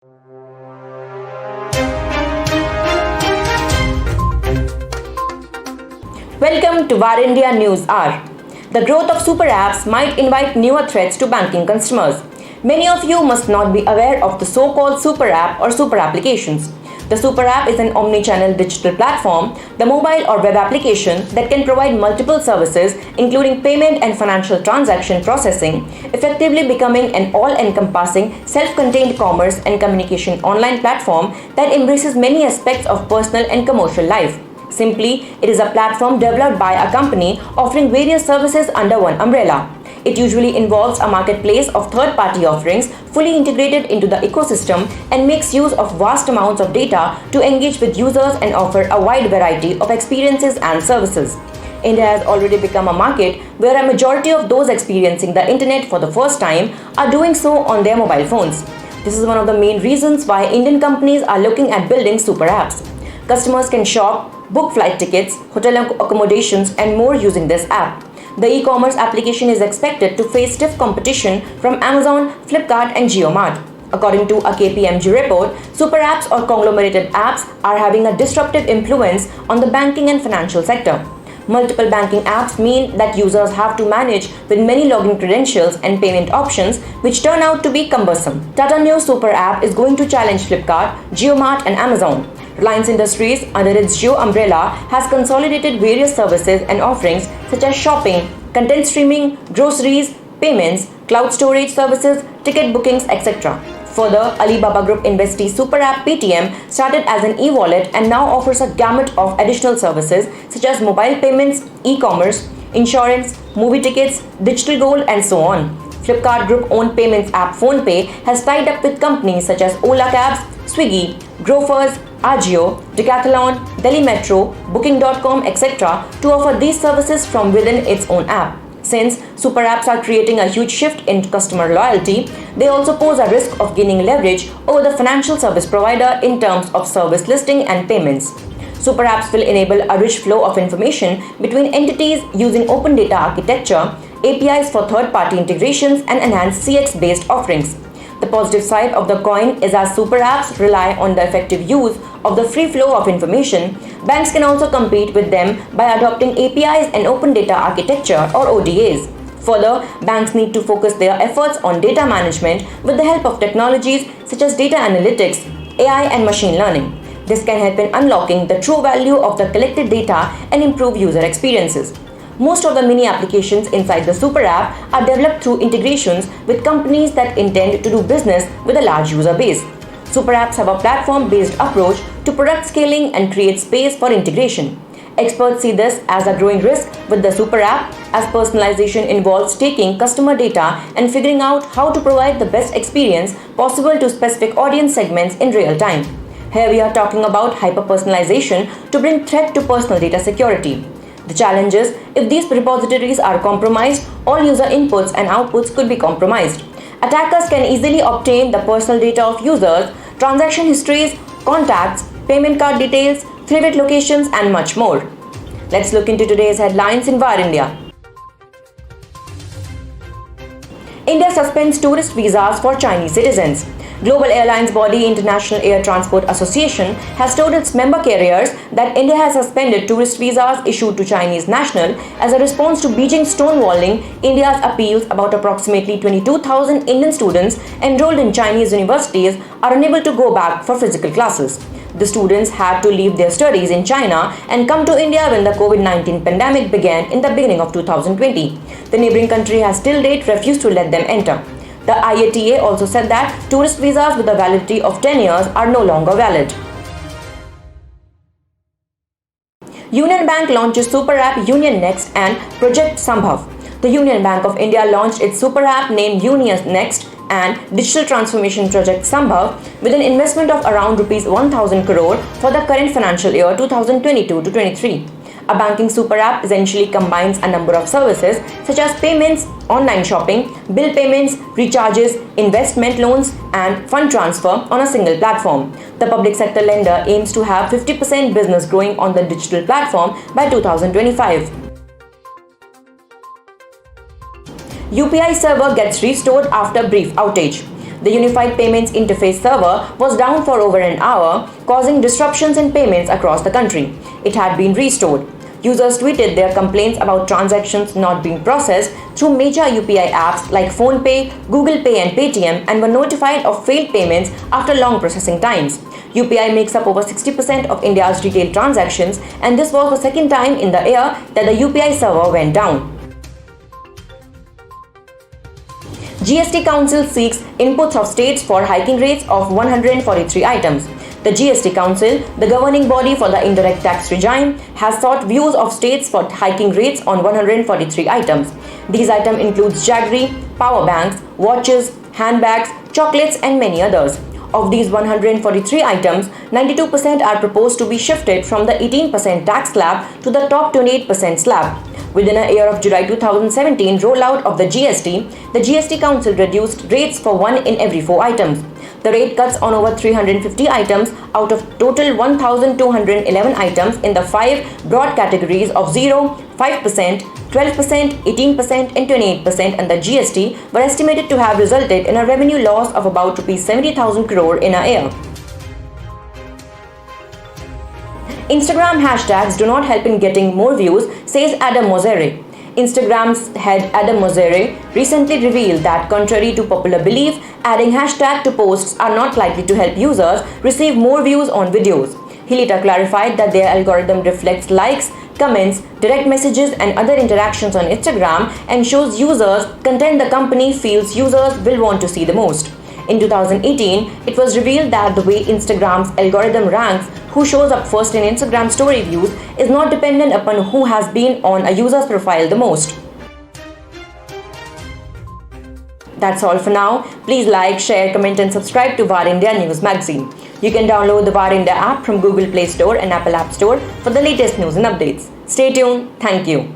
Welcome to VARINDIA News Hour. The growth of super apps might invite newer threats to banking customers. Many of you must not be aware of the so-called super app or super applications. The super app is an omni-channel digital platform, the mobile or web application that can provide multiple services including payment and financial transaction processing, effectively becoming an all-encompassing, self-contained commerce and communication online platform that embraces many aspects of personal and commercial life. Simply, it is a platform developed by a company offering various services under one umbrella. It usually involves a marketplace of third-party offerings fully integrated into the ecosystem and makes use of vast amounts of data to engage with users and offer a wide variety of experiences and services. India has already become a market where a majority of those experiencing the internet for the first time are doing so on their mobile phones. This is one of the main reasons why Indian companies are looking at building super apps. Customers can shop, book flight tickets, hotel accommodations, and more using this app. The e-commerce application is expected to face stiff competition from Amazon, Flipkart, and JioMart. According to a KPMG report, super apps or conglomerated apps are having a disruptive influence on the banking and financial sector. Multiple banking apps mean that users have to manage with many login credentials and payment options, which turn out to be cumbersome. Tata Neu Super App is going to challenge Flipkart, JioMart, and Amazon. Reliance Industries, under its Jio umbrella, has consolidated various services and offerings such as shopping, content streaming, groceries, payments, cloud storage services, ticket bookings, etc. Further, Alibaba Group investee Super App Paytm started as an e-wallet and now offers a gamut of additional services such as mobile payments, e-commerce, insurance, movie tickets, digital gold, and so on. Flipkart Group-owned payments app PhonePe has tied up with companies such as Ola Cabs, Swiggy, Grofers, Ajio, Decathlon, Delhi Metro, Booking.com, etc. to offer these services from within its own app. Since super apps are creating a huge shift in customer loyalty, they also pose a risk of gaining leverage over the financial service provider in terms of service listing and payments. Super apps will enable a rich flow of information between entities using open data architecture, APIs for third-party integrations, and enhanced CX-based offerings. The positive side of the coin is as super apps rely on the effective use of the free flow of information, banks can also compete with them by adopting APIs and open data architecture or ODAs. Further, banks need to focus their efforts on data management with the help of technologies such as data analytics, AI, and machine learning. This can help in unlocking the true value of the collected data and improve user experiences. Most of the mini applications inside the super app are developed through integrations with companies that intend to do business with a large user base. Super apps have a platform-based approach to product scaling and create space for integration. Experts see this as a growing risk with the super app, as personalization involves taking customer data and figuring out how to provide the best experience possible to specific audience segments in real time. Here we are talking about hyper-personalization to bring threat to personal data security. The challenge is, if these repositories are compromised, all user inputs and outputs could be compromised. Attackers can easily obtain the personal data of users, transaction histories, contacts, payment card details, favorite locations, and much more. Let's look into today's headlines in VARINDIA. India suspends tourist visas for Chinese citizens. Global airlines body International Air Transport Association has told its member carriers that India has suspended tourist visas issued to Chinese nationals as a response to Beijing stonewalling India's appeals about approximately 22,000 Indian students enrolled in Chinese universities are unable to go back for physical classes. The students had to leave their studies in China and come to India when the COVID-19 pandemic began in the beginning of 2020. The neighboring country has till date refused to let them enter. The IATA also said that tourist visas with a validity of 10 years are no longer valid. UnionBank launches super app UnionNXT and Project SMBHAV. The Union Bank of India launched its super app named UnionNXT and digital transformation project SMBHAV with an investment of around Rs 1,000 crore for the current financial year 2022-23. A banking super app essentially combines a number of services such as payments, online shopping, bill payments, recharges, investment loans, and fund transfer on a single platform. The public sector lender aims to have 50% business growing on the digital platform by 2025. UPI server gets restored after brief outage. The Unified Payments Interface server was down for over an hour, causing disruptions in payments across the country. It had been restored. Users tweeted their complaints about transactions not being processed through major UPI apps like PhonePe, Google Pay and Paytm and were notified of failed payments after long processing times. UPI makes up over 60% of India's retail transactions, and this was the second time in the year that the UPI server went down. GST Council seeks inputs of states for hiking rates of 143 items. The GST Council, the governing body for the indirect tax regime, has sought views of states for hiking rates on 143 items. These items include jaggery, power banks, watches, handbags, chocolates and many others. Of these 143 items, 92% are proposed to be shifted from the 18% tax slab to the top 28% slab. Within a year of July 2017 rollout of the GST Council reduced rates for 1 in every 4 items. The rate cuts on over 350 items out of total 1,211 items in the 5 broad categories of 0, 5%, 12%, 18% and 28% and the GST were estimated to have resulted in a revenue loss of about Rs 70,000 crore in a year. Instagram hashtags do not help in getting more views, says Adam Mosseri. Instagram's head Adam Mosseri recently revealed that contrary to popular belief, adding hashtag to posts are not likely to help users receive more views on videos. He later clarified that their algorithm reflects likes, comments, direct messages and other interactions on Instagram and shows users content the company feels users will want to see the most. In 2018, it was revealed that the way Instagram's algorithm ranks who shows up first in Instagram story views is not dependent upon who has been on a user's profile the most. That's all for now. Please like, share, comment and subscribe to VARINDIA News Magazine. You can download the VARINDIA app from Google Play Store and Apple App Store for the latest news and updates. Stay tuned. Thank you.